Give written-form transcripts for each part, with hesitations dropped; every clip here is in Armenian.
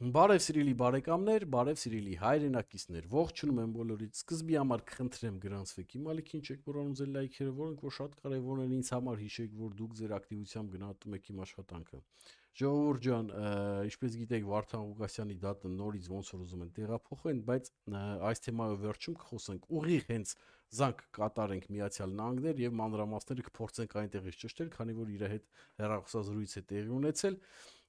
Բարև սիրելի բարեկամներ, բարև սիրելի հայրենակիցներ, ողջունում եմ բոլորիդ, սկզբի համար կխնդրեմ գրանցվեք իմ ալիքին, չեք մոռանում ձեր լայքերը, որոնք որ շատ կարևոր են ինձ համար, հիշեք, որ դուք ձեր ակտիվությամբ գնահատում եք իմ աշխատանքը։ Ժողովուրդ ջան, ինչպես գիտեք, Վարդան Ղուկասյանի դատը նորից ոնց որ ուզում են տեղափոխեն, բայց այս թեմայով վերջում կխոսենք ուղիղ հենց զանգ կատարենք Միացյալ Նահանգներ եւ մանրամասները կփորձենք այնտեղից ճշտել, քանի որ իր հետ հեռախոսազրույց է տեղի ունեցել,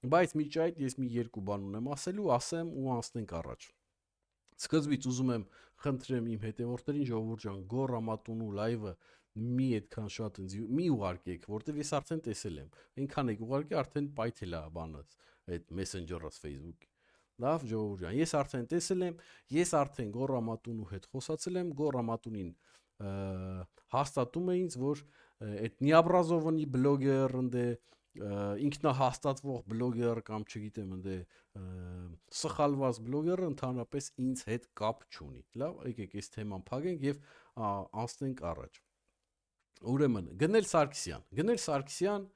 բայց միջ այդ ես մի երկու բան ունեմ ասելու, ասեմ ու անցնենք առաջ։ Սկզբից ուզում եմ խնդրեմ իմ հետևորդներին, ժողովուրդ ջան, Գոռ Ռամատունու լայվը մի այդքան շատ ինձ մի ուղարկեք, որտեվ ես արդեն տեսել եմ։ Այնքան եք ուղարկի, արդեն պայթել է բանը, այդ Messenger-ը Facebook-ի։ Լավ, ժողովուրդ ջան, ես արդեն տեսել եմ, ես արդեն Գոռ Ռամատունու հետ խոսացել եմ, Գոռ Ռամատունին հաստատում է ինձ, որ այդ Նիաբրազովնի բլոգեր ընդ ինքնահաստատվող բլոգեր կամ չգիտեմ ընդ սխալված բլոգերը ընդհանրապես ինձ հետ կապ չունի։ Լավ, եկեք այս թեման փակենք եւ անցնենք առաջ։ Ուրեմն Գնել Սարգսյան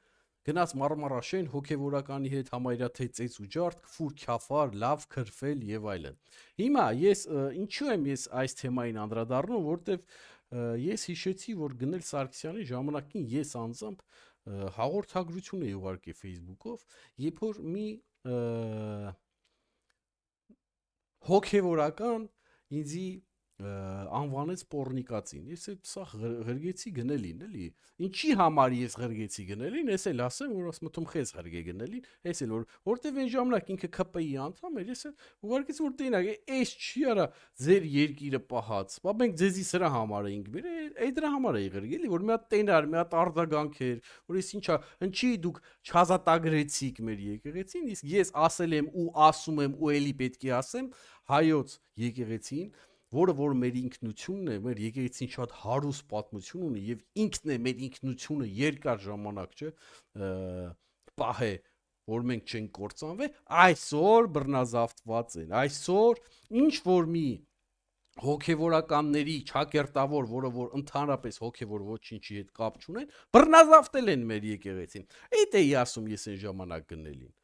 գնաց Մարմարաշեն հոգեվորականի հետ համարյա թե ծեծ ու ջարդ, քֆուր քյաֆար, լավ քրֆել եւ այլն։ Հիմա ես ինչու եմ ես այս թեմային անդրադառնում, որտեվ ես հիշեցի, որ Գնել Սարգսյանի ժամանակին ես անձամբ հաղորդագրություն էի ուղարկի Facebook-ով, երբ որ մի հոգեվորական ինձի անվանեց պոռնիկացին։ Ես այդ սա ղրգեցի Գնելին, էլի։ Ինչի համար ես ղրգեցի Գնելին, ես էլ ասեմ, որ ասում եմ խես ղրգե Գնելին, ես էլ որտեվ այն ժամանակ ինքը ԿՊ-ի անդամ էր, ես ուղարկեցի որ տենակ, էս չի արա ձեր երկիրը պահած։ Բա մենք ձեզի սրա համար էինք բերել, այդ դրա համար էի ղրգելի, որ մի հատ տենար, մի հատ արձագանք էր, որ ես ինչա, ինչի դուք չազատագրեցիք մեր եկեղեցին, իսկ ես ասել եմ ու ասում եմ ու էլի պետք է ասեմ հայոց եկեղեցին, որը որ մեր ինքնությունն է, մեր եկեղեցին շատ հարուստ պատմություն ունի եւ ինքն է մեր ինքնությունը երկար ժամանակ, չէ, պահե, որ մենք չենք կործանվել, այսօր բռնազավթված են, այսօր ինչ որ մի հոգեվորականների ճակերտավոր, որը որ ընդհանրապես հոգեվոր ոչինչի հետ կապ չունեն, բռնազավթել են մեր եկեղեցին։ Այդ էի ասում ես այն ժամանակ Գնելին։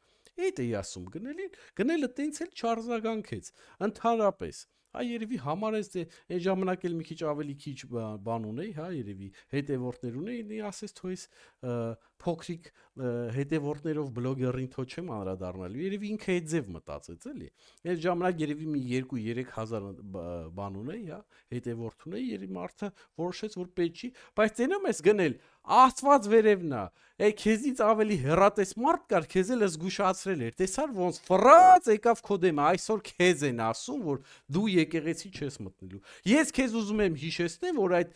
Այդ էի ասում Գնելին, Գնելը տենց էլ չարձագանքեց, ընդհանրապես։ Հա երևի համարես դե այն ժամանակ էլ մի քիչ ավելի քիչ բան ունեի, հա երևի հետևորդներ ունեի, ասես թո ես փոքրիկ հետևորդներով բլոգերին թո չեմ անդրադառնալու, երևի ինքը այդ ձև մտածեց էլի։ Այդ ժամանակ երևի մի 2-3 հազար բան ունեի, հա, հետևորդ ունեի, երևի մարդը որոշեց որ պետք չի, բայց տենում ես Գնել, Աստված վերևնա, քեզից ավելի հեռատես մարդ կար, քեզ էլ զգուշացրել էր, տեսար ոնց ֆրած եկավ քո դեմը, այսօր քեզ են ասում, որ դու եկեղեցի չես մտնելու։ Ես քեզ ուզում եմ հիշեցնեմ, որ այդ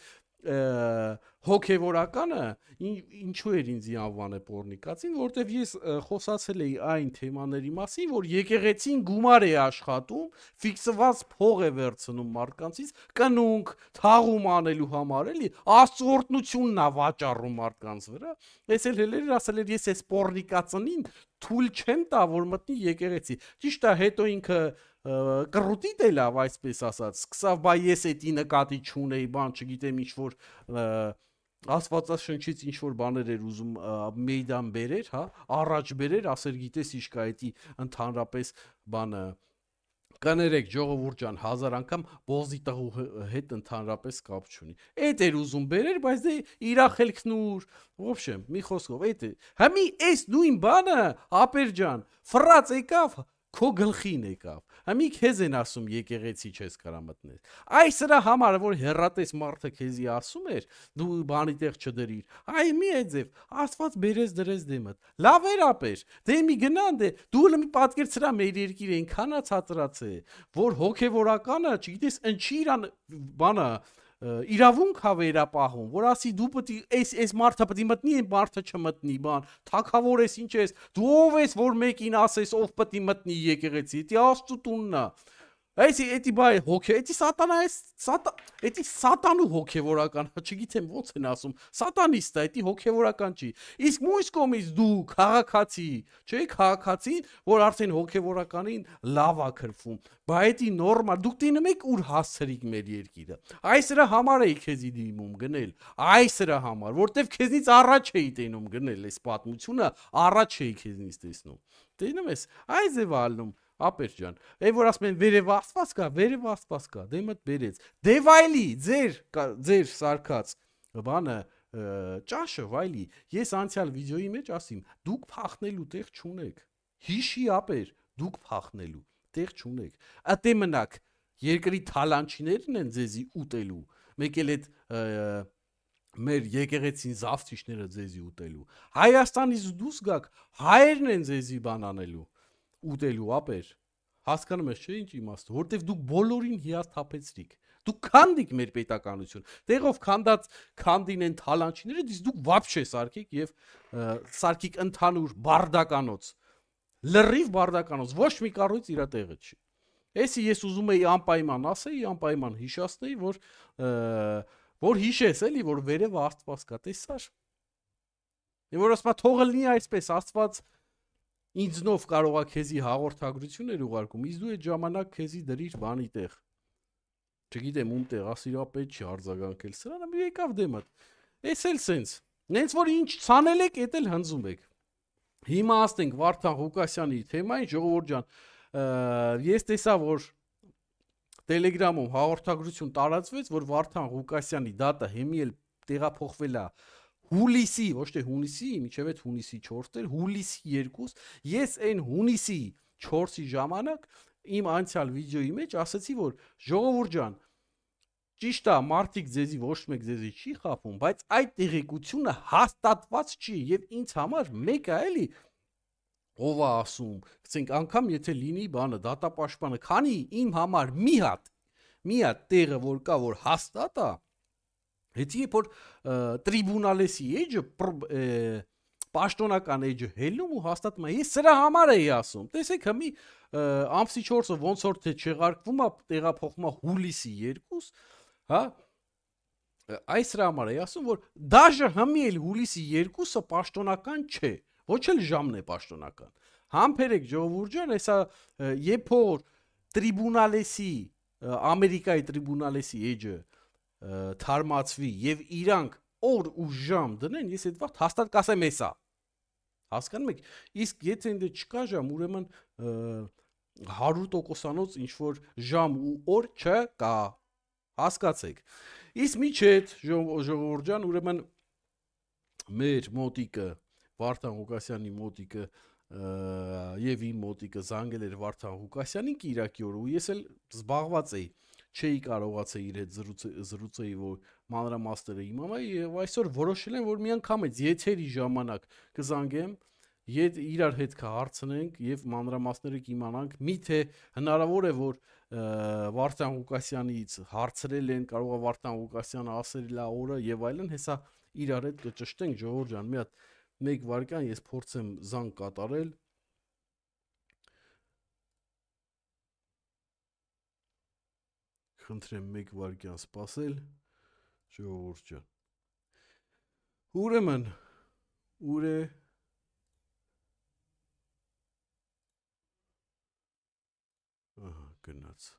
հոգեվորականը ինչու էր ինձ անվանել պոռնիկացին, որտեվ ես խոսացել էի այն թեմաների մասին, որ եկեղեցին գումար է աշխատում, ֆիքսված փող է վերցնում մարդկանցից, կնունք, թաղում անելու համար, էլի, աստծորտնությունն է վաճառում մարդկանց վրա։ Ես էլ հելեր ասել էր, ես այս պոռնիկացին թույլ չեմ տա, որ մտնի եկեղեցի։ Ճիշտ է, հետո ինքը կռուտի դելավ, այսպես ասած, սկսավ, բա ես էդի նկատի չունեի, բան չգիտեմ, ինչ որ Աստվածաշնչից ինչ որ բաներ էր ուզում մեյդան բերեր, հա, առաջ բերեր, ասեր գիտես ինչ կա էդի ընդհանրապես բանը կներեք ժողովուրդ ջան 1000 անգամ բոզի տղու հետ ընդհանրապես կապ չունի։ Այդ էր ուզում բերեր, բայց դե իրա խելքն ուր, в общем, մի խոսքով, այդ է։ Համի էս նույն բանը, ապեր ջան, ֆրած եկավ քո գլխին եկավ։ Համի քեզ են ասում եկեղեցի չես կարա մտնել։ Այս սրա համար որ հեռատես մարդը քեզի ասում էր, դու բանի տեղ չդրիր։ Այ մի է ձև, Աստված բերես դրես դեմդ։ Լավ էր ապեր։ Դե մի գնան դե, դու մի պատկեր սրա մեր երկիրը այնքան է ցածրած է, որ հոգեվորականը, չգիտես, ինչի իրան բանը իրավունք ա վերապահում, որ ասի դու պետք է այս մարդը պետք է մտնի, այն մարդը չմտնի, բան, թակավոր ես, ինչ ես, դու ով ես, որ մեկին ասես, ով պետք է մտնի եկեղեցի, դա Աստծո տունն է։ Այս էդի բայ հոգե, էդի սատանա է, էդի սատանու հոգեվորական, չգիտեմ ոնց են ասում, սատանիստ է, էդի հոգեվորական չի։ Իսկ մյուս կողմից դու քաղաքացի, չէ՞, քաղաքացին, որ արդեն հոգեվորականին լավ է քրվում, բա էդի նորմալ, դուք տինում եք ուր հասցրիք մեր երկիրը։ Այս դրա համար էի քեզի դիմում Գնել, այս դրա համար, որտեվ քեզնից առաջ էի տենում Գնել, այս պատմությունը առաջ էի քեզնից տեսնում։ Տենում ես, այս է վալնում Ապեր ջան, այն որ ասում են վերև Աստված կա, դե մտ բերեց։ Դե վայլի, ձեր սարկած բանը ճաշը վայլի։ Ես անցյալ վիդեոյի մեջ ասիմ, դուք փախնելու տեղ չունեք։ Հիշի ապեր, դուք փախնելու տեղ չունեք։ Ատե մնաք երկրի թալանչիներն են ձեզի ուտելու։ Մեկ էլ այդ մեր եկեղեցին զավթիչները ձեզի ուտելու։ Հայաստանից դուրս գաք, հայերն են ձեզի բան անելու, ուտելու ապեր։ Հասկանում ես, չէ՞ ինչ իմաստը, որտեվ դուք բոլորին հիասթափեցրիք։ Դուք քանդիկ մեր պետականություն։ Տեղով քանդած քանդին են թալանչիները, իսկ դուք վաբշե սարքիք եւ սարքիք ընդհանուր բարդականոց։ Լրիվ բարդականոց, ոչ մի կառույց իր տեղը չի։ Էսի ես ուզում եի անպայման ասեի, անպայման հիշացնեի, որ հիշես էլի, որ վերևը Աստված կա, տեսար։ Եվ որ ասма թողը լինի այսպես, Աստված ինձնով կարողա քեզի հաղորդագրություններ ուղարկում, իսկ դու այդ ժամանակ քեզի դրիր բանի տեղ։ Չգիտեմ ում տեղ, ասիրապետ չի արձագանքել սրանը, մի եկավ դեմդ։ Էս էլ սենց։ Նենց որ ինչ ցանել եք, էդ էլ հնձում եք։ Հիմա ասենք Վարդան Ղուկասյանի թեմային, ժողովուրդ ջան, ես տեսա, որ Telegram-ում հաղորդագրություն տարածվեց, որ Վարդան Ղուկասյանի դատը հիմի էլ տեղափոխվել է հուլիսի, ոչ թե հունիսի, միջև այդ հունիսի 4-ը, հուլիսի 2, ես այն հունիսի 4-ի ժամանակ իմ անցյալ վիդեոյի մեջ ասացի, որ ժողովուրդ ջան, ճիշտ է, մարդիկ ձեզի ոչ մեկ ձեզի չի խափում, բայց այդ տեղեկությունը հաստատված չի եւ ինձ համար մեկը էլի ով է ասում, ասենք անգամ եթե լինի բանը դատապաշտպանը, քանի իմ համար մի հատ տեղը որ կա, որ հաստատ է, հետի երբ որ տրիբունալեսի էջը պաշտոնական էջը հելնում ու հաստատում է, ես սրա համար էի ասում, տեսեք հիմի ամսի 4-ը ոնց որ թե չեղարկվում է, տեղափոխվում է հուլիսի 2, հա, այս սրա համար էի ասում, որ դաժե հիմի էլ հուլիսի 2-ը պաշտոնական չէ, ոչ էլ ժամն է պաշտոնական, համբերեք ժողովուրդ ջան, հեսա երբ որ տրիբունալեսի, Ամերիկայի տրիբունալեսի էջը թարմացվի եւ իրանք օր ու ժամ դնեն, ես այդ վաղ հաստատ կասեմ էսա։ Հասկանում եք, իսկ եթե ինձ չկա ժամ, ուրեմն 100%-անոց ինչ որ ժամ ու օր չկա։ Հասկացեք։ Իսկ միջետ ժողովուրդ ջան, ուրեմն մեր մոտիկը Վարդան Ղուկասյանի մոտիկը եւ իմ մոտիկը զանգել էր Վարդան Ղուկասյանին Կիրակի օրը ու ես էլ զբաղված էի, չէի կարողացել իր հետ զրուցեի, որ մանրամասները իմանայի եւ այսօր որոշել եմ, որ միանգամից եթերի ժամանակ կզանգեմ, իրար հետ կհարցնենք եւ մանրամասները կիմանանք, միթե հնարավոր է որ Վարդան Ղուկասյանից հարցրել են, կարող է Վարդան Ղուկասյանը ասել է օրը եւ այլն, հեսա իրար հետ կճշտենք ժողովուրդ ջան, մի հատ մեկ վարքան ես փորձեմ զանգ կատարել։ Խնդրեմ մեկ վարքան սպասել, ժողովուրդ ջան։ Ուրեմն, ուր է ահա գնաց։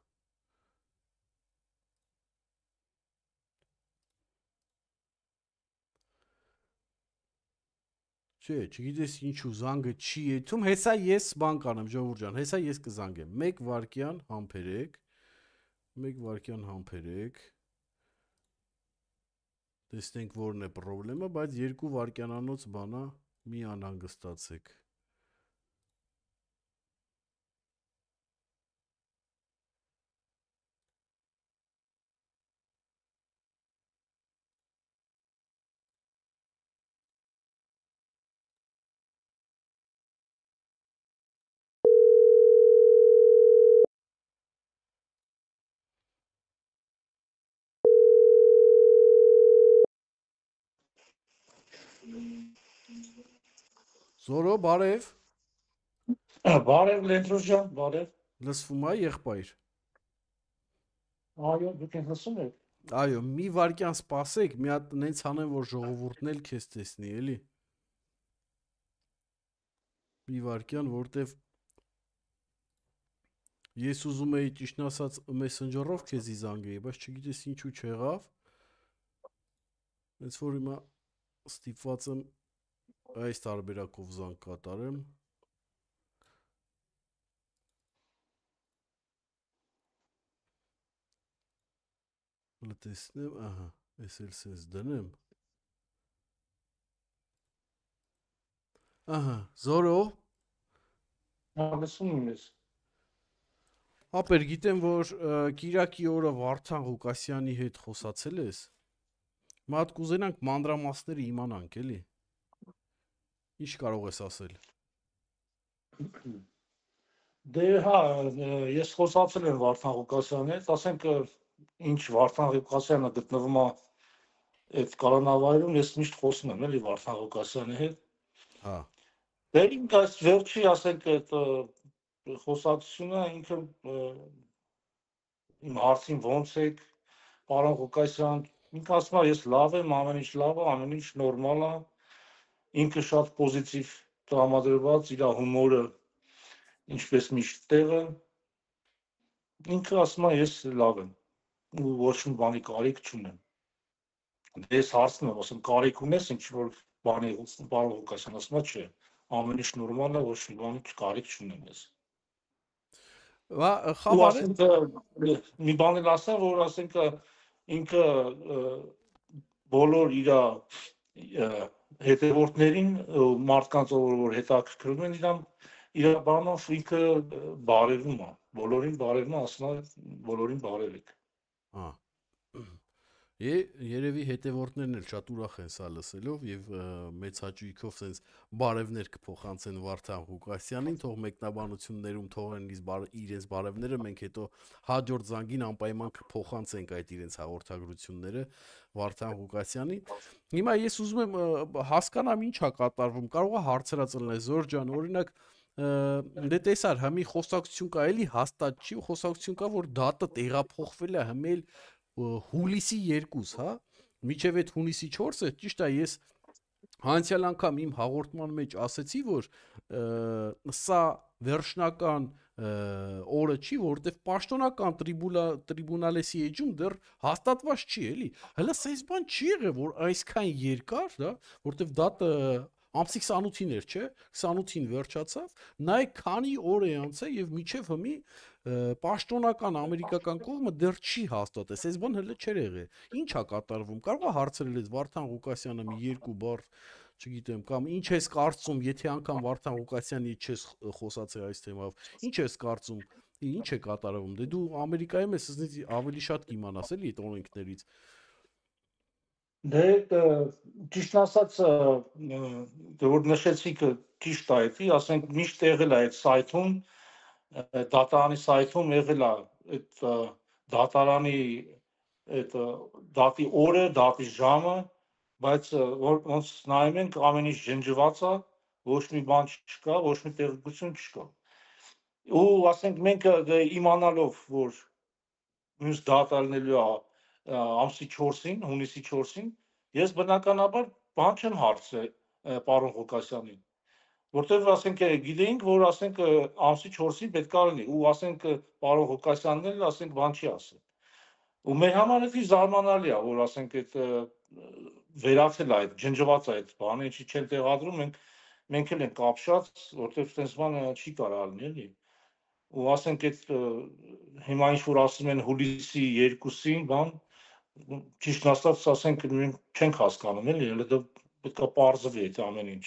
Չէ, չգիտես ինչու զանգը չի եթում, հեսա ես բան կանեմ ժողովուրդ ջան, հեսա ես կզանգեմ։ Մեկ վարքյան համբերեք։ Տեսնենք որն է խնդրեմը, բայց 2 վարքյանանոց բանա մի անհանգստացեք։ Զորո, բարև։ Բարև Լենտրոս ջան, բարև։ Լսվում է եղբայր։ Այո, դուք եք լսում եք։ Այո, մի վարքյան սպասեք, մի հատ նենց անեմ, որ ժողովուրդն էլ քեզ տեսնի, էլի։ Մի վարքյան, որտեվ ես ուզում էի ճիշտ ասած Messenger-ով քեզի զանգեի, բայց չգիտես ինչու չեղավ։ Հենց որ հիմա ստիպված եմ այս տարբերակով զանգ կատարեմ։ Լտեսնեմ, ահա, ես էլ սենց դնեմ։ Ահա, Զորո, լսում եմ ես։ ապեր գիտեմ, որ Կիրակի օրը Վարդան Ղուկասյանի հետ խոսացել ես։ Մատ կուզենանք մանրամասները իմանանք, էլի։ Ինչ կարող ես ասել։ Դե հա, ես խոսացել եմ Վարդան Ղուկասյանի հետ, ասենք ինչ Վարդան Ղուկասյանը գտնվում է այդ կալանավայրում, ես միշտ խոսում եմ էլի Վարդան Ղուկասյանի հետ։ Հա։ Դե ինքը վերջի, ասենք այդ խոսակցությունը ինքը իմ հարցին ոնց եք, պարոն Ղուկասյան, ինքը ասում է ես լավ եմ, ամեն ինչ լավ է, ամեն ինչ նորմալ է, ինքը շատ պոզիտիվ տրամադրված, իր հումորը ինչպես միշտ տեղը, ինքը ասում է ես լավ եմ, ու ոչ մի բանի կարիք չունեմ։ Դե ես հարցնում եմ, ասում կարիք ունես ինչ-որ բանի, պարոն Ղուկասյան, ասում է չէ, ամեն ինչ նորմալ է, ոչ մի բանի կարիք չունեմ ես։ Հա, Ու խաբար է։ ասենք մի բան էլ ասեմ, որ ասենք ինքը բոլոր իր հետևորդներին մարդկանց որ հետաքրքրում են իր բանով ինքը բարևում է, բոլորին բարևում է, ասում է բոլորին բարևեք։ Հա։ Երևի հետևորդներն էլ շատ ուրախ են սա լսելով եւ մեծ հաճույքով սենց բարևներ կփոխանցեն Վարդան Ղուկասյանին, թող մեկնաբանություններում թողեն իրենց բարևները, մենք հետո հաջորդ զանգին անպայման կփոխանցենք այդ իրենց հաղորդագրությունները Վարդան Ղուկասյանին։ Հիմա ես ուզում եմ հասկանամ ինչա կատարվում, կարող է հարցրած լինել Զոր ջան, օրինակ դե տեսար, համի խոսակցություն կա, էլի հաստատ չի, խոսակցություն կա, որ դատը տեղափոխվել է հմել հուլիսի 2, հա, միջև այդ հունիսի 4-ը, ճիշտ է, ես անցյալ անգամ իմ հաղորդման մեջ ասեցի, որ սա վերջնական օրը չի, որովհետև պաշտոնական տրիբունալեսի էջում դեռ հաստատված չի, էլի։ Հələ սենց բան չի եղել, որ այսքան երկար, դա, որովհետև դատը ամսի 28-ին էր, չէ՞, 28-ին վերջացավ, նայեք քանի օր է անցել եւ միջև հիմի պաշտոնական ամերիկական կողմը դեռ չի հաստատել, այս բան հələ չէր եղել։ Ինչ-ա կատարվում։ Կարող է հարցրել ես Վարդան Ղուկասյանը մի երկու բառ, չգիտեմ, կամ ինչ ես կարծում, եթե անգամ Վարդան Ղուկասյանի չես խոսացել այս թեմայով, ինչ ես կարծում, ինչ է կատարվում։ Դե դու Ամերիկայում ես, ասես ավելի շատ կիմանաս էլի այդ օրենքներից։ Դե ճիշտ ասած, դե որ նշեցիք ճիշտ է, էլի, ասենք միշտ եղել է այդ սայթում, դատարանի սայթում եղել է այդ դատարանի այդ դատի օրը, դատի ժամը, բայց ոնց նայում ենք ամեն ինչ ջնջված է, ոչ մի բան չկա, ոչ մի տեղեկություն չկա։ Ու ասենք մենք իմանալով, որ մյուս դատը լինելու է ամսի 4-ին, հունիսի 4-ին, ես բնականաբար բան չեմ հարցրել պարոն Ղուկասյանին, որտեղ ասենք գիտեինք, որ ասենք ամսի 4-ին պետք է լինի, ու ասենք պարոն Ղուկասյանն էլ ասենք բան չի ասել։ Ու մեր համար էլի զարմանալի է, որ ասենք այդ վերացել է այդ ջնջված է այդ բանը, ինչի չեն տեղադրում, մենք էլ ենք ապշած, որտեղ այդպես բան չի կարող լինի, էլի։ Ու ասենք այդ հիմա ինչ որ ասում են հուլիսի 2-ին, բան, ճիշտ ասած, ասենք մենք չենք հասկանում, էլի, հələ դա պետք է պարզվի այդ ամեն ինչ։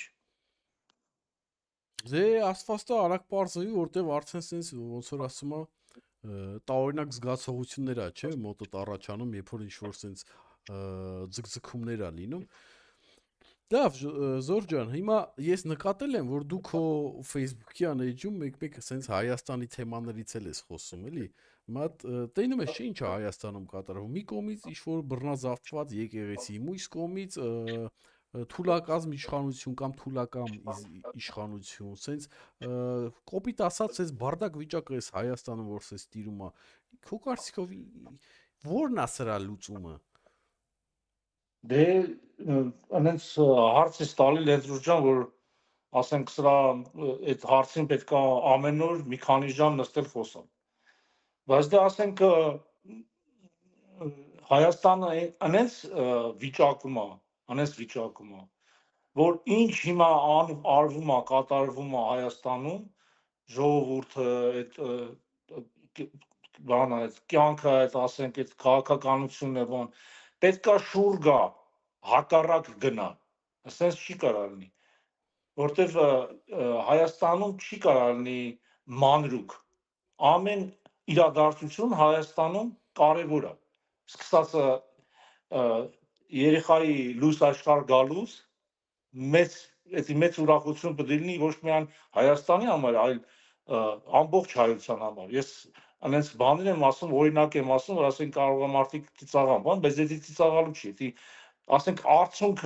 Դե աստվածը արագ պարզվի, որտեվ արդեն sense ոնց որ ասում է տարօրինակ զգացողություններ է, չէ՞, մոտդ առաջանում, երբ որ ինչ-որ sense ձգձգումներ է լինում։ Լավ, Զոր ջան, հիմա ես նկատել եմ, որ դու քո Facebook-յան էջում մեկ-մեկ sense Հայաստանի թեմաներից էլ ես խոսում, էլի։ Մատ տենում ես, չէ՞, ինչ է Հայաստանում կատարվում։ Մի կողմից ինչ-որ բռնազավթված եկեղեցի, մյուս կողմից թուլակազմ իշխանություն կամ թուլակամ իշխանություն, sense կոպիտ ասած, sense բարդակ վիճակը էս Հայաստանում որ sense տիրում է։ Քո կարծիքով ո՞րն է սրա լուծումը։ Դե այնց հարց է տալի Լենտրուս ջան, որ ասենք սրա այդ հարցին պետք է ամեն օր մի քանի ժամ նստել խոսալ։ Բայց դա ասենք Հայաստանը այնց վիճակում է, որ ինչ հիմա արվում է, կատարվում է Հայաստանում, ժողովուրդը այդ բանը, այդ կյանքը, այդ ասենք այդ քաղաքականությունն է բան, պետքա շուռ գա, հակառակ գնա։ Ասենց չի կարող լինի, որտեվ Հայաստանում չի կարող լինի մանրուք։ Ամեն իրադարձություն Հայաստանում կարևոր է։ Սկսած երեխայի լույս աշխարհ գալուց մեծ ուրախություն պետք է լինի ոչ միայն Հայաստանի համար, այլ ամբողջ հայության համար։ Ես անենց բաներ եմ ասում, օրինակ եմ ասում, որ ասենք կարող է մարդիկ ծիծաղան, բան, բայց դա ծիծաղալու չի, դա ասենք արցունք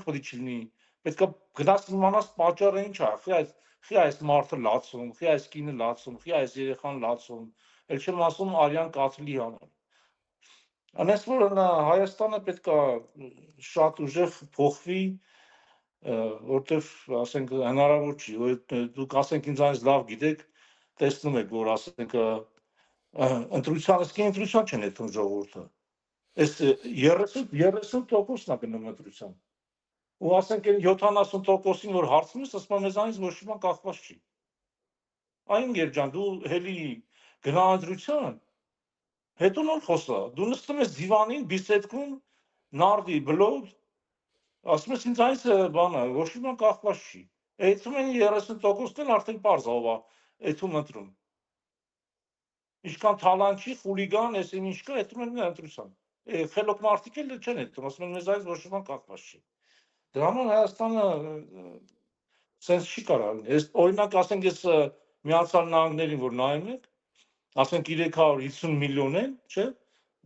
պետք է լինի։ Պետք է գնաս իմանաս պատճառը ինչ է, խի այս մարդը լացում, խի այս կինը լացում, խի այս երեխան լացում, ել չեմ ասում արյան կաթլի համար։ Անես որ Հայաստանը պետք է շատ ուժեղ փոխվի, որտեվ ասենք հնարավոր չի, որ դուք ասենք ինձանից լավ գիտեք, տեսնում եք, որ ասենք ընտրության չեն հետում ժողովուրդը։ Այս 30%-ն է գնում ընտրության։ Ու ասենք այն 70%-ին որ հարցնում ես, ասում մեզանից ոչ մի բան կախված չի։ Այն Գերջան, դու հելի գնա ընտրության, հետո նոր խոսա, դու նստում ես դիվանին, բիսեդքում, նարդի, բլոդ, ասում ես ինձանից բանը, ոչ մի բան կախված չի։ Այդում են 30%-ն արդեն պարզ ով է, այդում ընտրում։ Ինչքան թալանչի, խուլիգան, այսին ինչ կա, այդում են ընտրության։ Խելոք մարդիկ էլ չեն այդում, ասում են մեզանից ոչ մի բան կախված չի։ Դրա համար Հայաստանը սենց չի կարող լինի։ Այս օրինակ ասենք ես Միացյալ Նահանգներին որ նայում եք, ասենք 350 միլիոն են, չէ՞։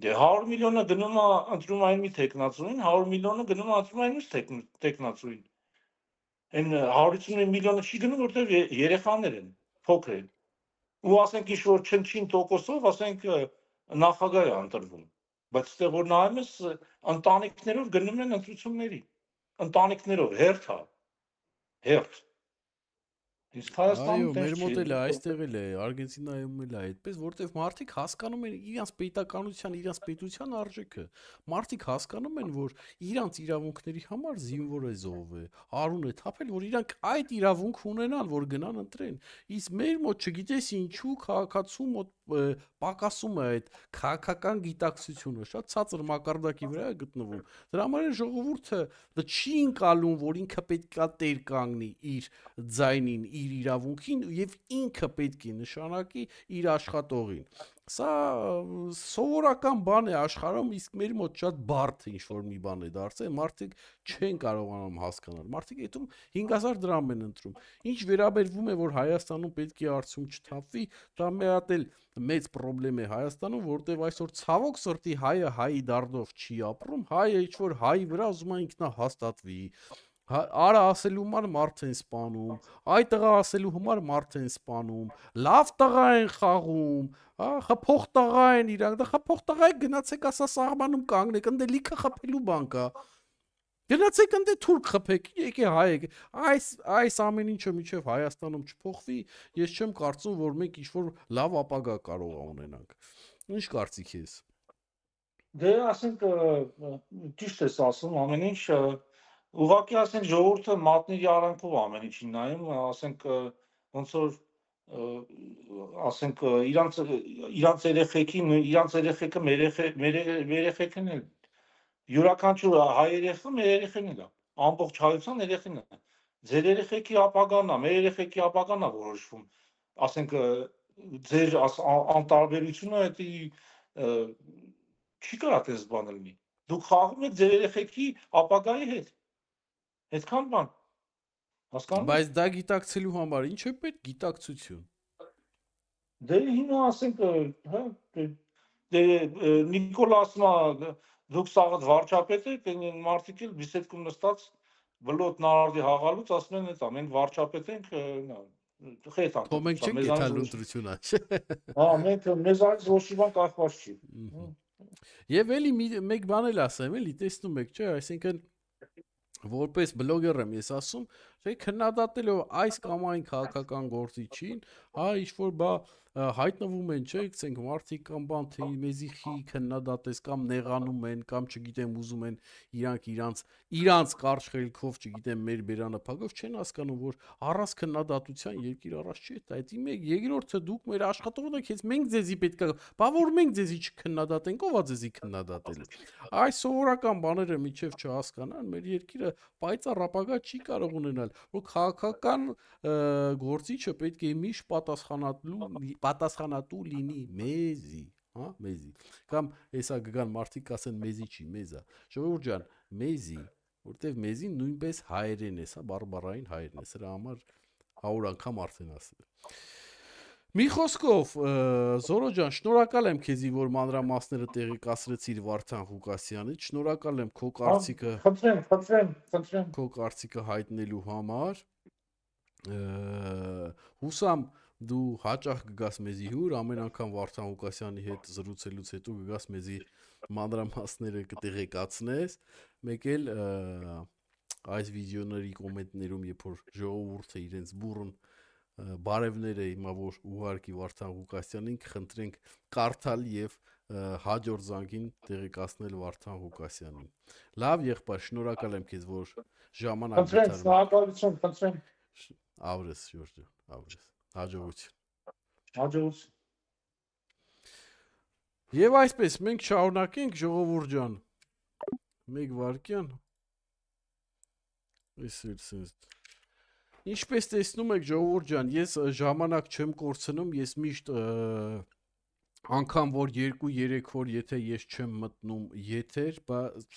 Դե 100 միլիոնը գնում է ընտրումային մի տեխնացուին, 100 միլիոնը գնում է ընտրումային մի տեխնացուին։ Այն 150 միլիոնը չի գնում, որտեղ երեխաներ են, փոքր են։ Ու ասենք ինչ որ չնչին տոկոսով, ասենք նախագահ է ընտրվում։ Բայց այդտեղ որ նայում ես ընտանիքներով գնում են ընտրությունների։ Ընտանիքներով հերթ։ Իսկ Հայաստանում Այո, մեր մոտ էլ է, այստեղ էլ է, Արգենտինայում էլ է այդպես, որտեվ մարդիկ հասկանում են իրենց պետականության, իրենց պետության արժեքը։ Մարդիկ հասկանում են, որ իրենց իրավունքների համար զինվոր է զոհվել, արուն է թափել, որ իրանք այդ իրավունք ունենան, որ գնան ընտրեն։ Իսկ մեր մոտ չգիտես ինչու քաղաքացու մոտ պակասում է այդ քաղաքական գիտակցությունը, շատ ցածր մակարդակի վրա է գտնվում։ Դրա համար է ժողովուրդը դա չի ընկալում, որ ինքը պետքա տեր կանգնի իր ձայնին, իր իրավունքին եւ ինքը պետք է նշանակի իր աշխատողին։ Սա սովորական բան է աշխարհում, իսկ մեր մոտ շատ բարդ ինչ որ մի բան է դարձել, մարդիկ չեն կարողանում հասկանալ։ Մարդիկ այդում 5000 դրամ են ընտրում։ Ինչ վերաբերվում է, որ Հայաստանում պետք է արդյունք չթափվի, դա մի հատ էլ մեծ խնդրեմ է Հայաստանում, որտեղ այսօր ցավոք սրտի հայը հայի դարդով չի ապրում, հայը ինչ որ հայի վրա ուզում է ինքնա հաստատվի։ Արա ասելու համար մարդ են սպանում, այդ տղա ասելու համար մարդ են սպանում, լավ տղա են խաղում, խփող տղա են իրանք, դա խփող տղա է գնացեք ասա սահմանում կանգնեք, ընդ լիքը խփելու բան կա։ Գնացեք ընդ թուրք խփեք, եկե հայեք։ Այս ամեն ինչը միջև Հայաստանում չփոխվի, ես չեմ կարծում, որ մենք ինչ-որ լավ ապագա կարող ունենանք։ Ինչ կարծիք ես։ Դե ասենք ճիշտ ես ասում, ամեն ինչ ուղղակի ասենք ժողովուրդը մատնի արանքով ամեն ինչին նայում, ասենք ոնց որ ասենք իրանց երեխեքը մեր երեխեքն էլ յուրաքանչյուր հայ երեխա մեր երեխեն է, ամբողջ հայության երեխեն է։ Ձեր երեխեքի ապագան է, մեր երեխեքի ապագան է որոշվում։ Ասենք ձեր անտարբերությունը դա չի կարող այդպես բան լինի։ Դուք խաղում եք ձեր երեխեքի ապագայի հետ։ Այդքան բան։ Հասկանում եք։ Բայց դա գիտակցելու համար ինչ է պետք գիտակցություն։ Դե հիմա ասենք, հա, դե Նիկոլա ասում է դուք սաղդ վարչապետ եք, մարդիկ էլ բիսեդքում նստած բլոտ նարդի հաղալուց ասում են էտա, մենք վարչապետ ենք, խեթ Թո մենք չենք գետալ ընտրություն ա, չէ։ Հա, մենք մեզանից ոչ մի բան կախված չի։ Եվ էլի մեկ բան էլ ասեմ, էլի տեսնում եք, չէ, այսինքն որպես բլոգեր եմ ես ասում, թե քննադատելով այս կամ այն քաղաքական գործիչին, հա, ինչ որ բա հայտնվում են, չէ՞, ասենք մարդիկ կամ բան թե մեզի խի քննադատես կամ նեղանում են կամ չգիտեմ ուզում են իրանց կարճ խելքով, չգիտեմ, մեր բերանը փակով չեն հասկանում, որ առանց քննադատության երկիր առաջ չի տա։ Այդ մեկ երկրորդը դուք մեր աշխատողն եք, հենց մենք ձեզի պետքա, բա որ մենք ձեզի չքննադատենք, ով է ձեզի քննադատել։ Այս սովորական բաները միջև չհասկանան, մեր երկիրը պայծառ ապագա չի կարող ունենալ, որ քաղաքական գործիչը պետք է միշտ պատասխանատու լինի մեզի, հա, մեզի։ Կամ հեսա գան մարդիկ ասեն մեզի չի, մեզա։ Ժողովուրդ ջան, մեզի, որտեվ մեզին նույնպես հայերեն է, սա բարբառային հայերեն է, սրա համար 100 անգամ արդեն ասել։ Մի խոսքով, Զորո ջան, շնորհակալ եմ քեզի, որ մանրամասները տեղեկացրեցիր Վարդան Ղուկասյանից, շնորհակալ եմ քո կարծիքը, խնդրեմ։ Քո կարծիքը հայտնելու համար։ Հուսամ դու հաճախ կգաս մեզի հյուր, ամեն անգամ Վարդան Ղուկասյանի հետ զրուցելուց հետո կգաս մեզի մանրամասները կտեղեկացնես, մեկ էլ այս վիդեոների կոմենտներում, երբ որ ժողովուրդը իրենց բուրըն բարևները հիմա որ ուղարկի Վարդան Ղուկասյանին, կխնդրենք կարդալ եւ հաջորդ զանգին տեղեկացնել Վարդան Ղուկասյանին։ Լավ եղբայր, շնորհակալ եմ քեզ, որ ժամանակ գտար։ Խնդրեմ։ Ավրես, Ժորժ, ավրես։ Հաջողություն։ Հաջողություն։ Եվ այսպես մենք շարունակենք, ժողովուրդ ջան։ Մեկ վարքյան։ Ինչպես տեսնում եք, ժողովուրդ ջան, ես ժամանակ չեմ կորցնում, ես միշտ անգամ որ 2-3 օր եթե ես չեմ մտնում եթեր,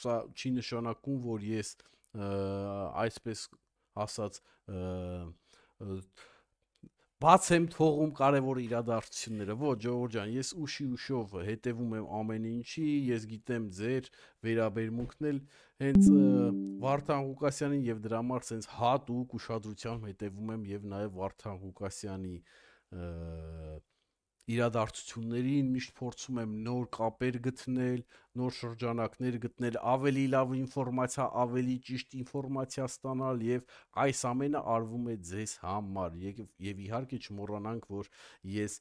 սա չի նշանակում, որ ես այսպես ասած բաց եմ թողում կարևոր իրադարձությունները, ոչ ժողովուրդ ջան, ես ուշով հետևում եմ ամեն ինչի, ես գիտեմ ձեր վերաբերմունքն էլ հենց Վարդան Ղուկասյանին եւ դրա համար sense հատուկ ուշադրությամբ հետևում եմ եւ նաեւ Վարդան Ղուկասյանի իրադարձություններին միշտ փորձում եմ նոր կապեր գտնել, նոր շրջանակներ գտնել, ավելի լավ ինֆորմացիա, ավելի ճիշտ ինֆորմացիա ստանալ եւ այս ամենը արվում է ձեզ համար եւ իհարկե չմոռանանք, որ ես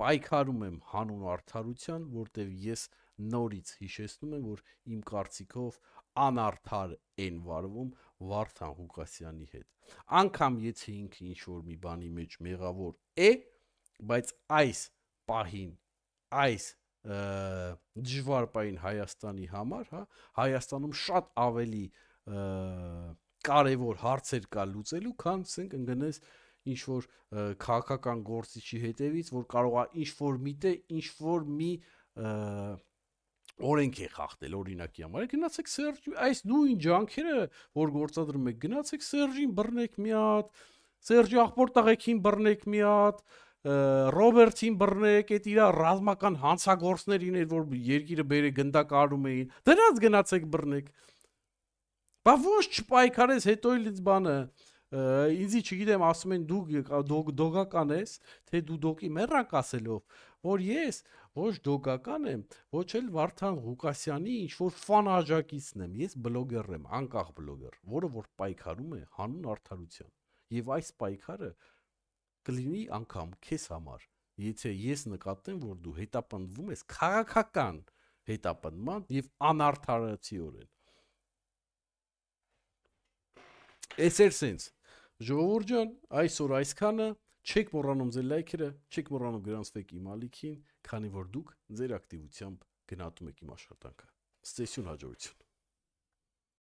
պայքարում եմ հանուն արդարության, որտեվ ես նորից հիշեցնում եմ, որ իմ կարծիքով անարդար են վարվում Վարդան Ղուկասյանի հետ։ Անկամ եթե ինքը ինչ-որ մի բանի մեջ մեղավոր է, բայց այս պահին, այս դժվար պահին Հայաստանի համար, հա, Հայաստանում շատ ավելի կարևոր հարցեր կա լուծելու, քան ասենք ընկնես ինչ-որ քաղաքական գործիչի հետևից, որ կարող է ինչ-որ ինչ-որ մի օրենք է խախտել օրինակի համար։ Գնացեք Սերժի, այս նույն ջանքերը, որ գործադրում եք, գնացեք Սերժին բռնեք մի հատ, Սերժի աղբոր տղեկին բռնեք մի հատ, Ռոբերտին բռնեք, այդ իր ռազմական հանցագործներին էր, որ երկիրը բերե գնդակարում էին, դրանց գնացեք բռնեք։ Բա ոչ չպայքարես, հետո էլ բանը ինձի չգիտեմ, ասում են դու դոգական ես, թե դու դոկի մեռանք ասելով, որ ես ոչ դոգական եմ, ոչ էլ Վարդան Ղուկասյանի ինչ-որ ֆան աջակիցն եմ, ես բլոգեր եմ, անկախ բլոգեր, որը որ պայքարում է հանուն արդարության։ Եվ այս պայքարը կլինի անգամ քեզ համար, եթե ես նկատեմ, որ դու հետապնդվում ես քաղաքական հետապնդման եւ անարդարացիորեն։ Էսեր սենց ժողովուրդ ջան, այսօր այսքանը, չեք մոռանում ձեր լայքերը, չեք մոռանում գրանցվեք իմ ալիքին, քանի որ դուք ձեր ակտիվությամբ գնահատում եք իմ աշխատանքը։ Ստեսյուն հաջողություն։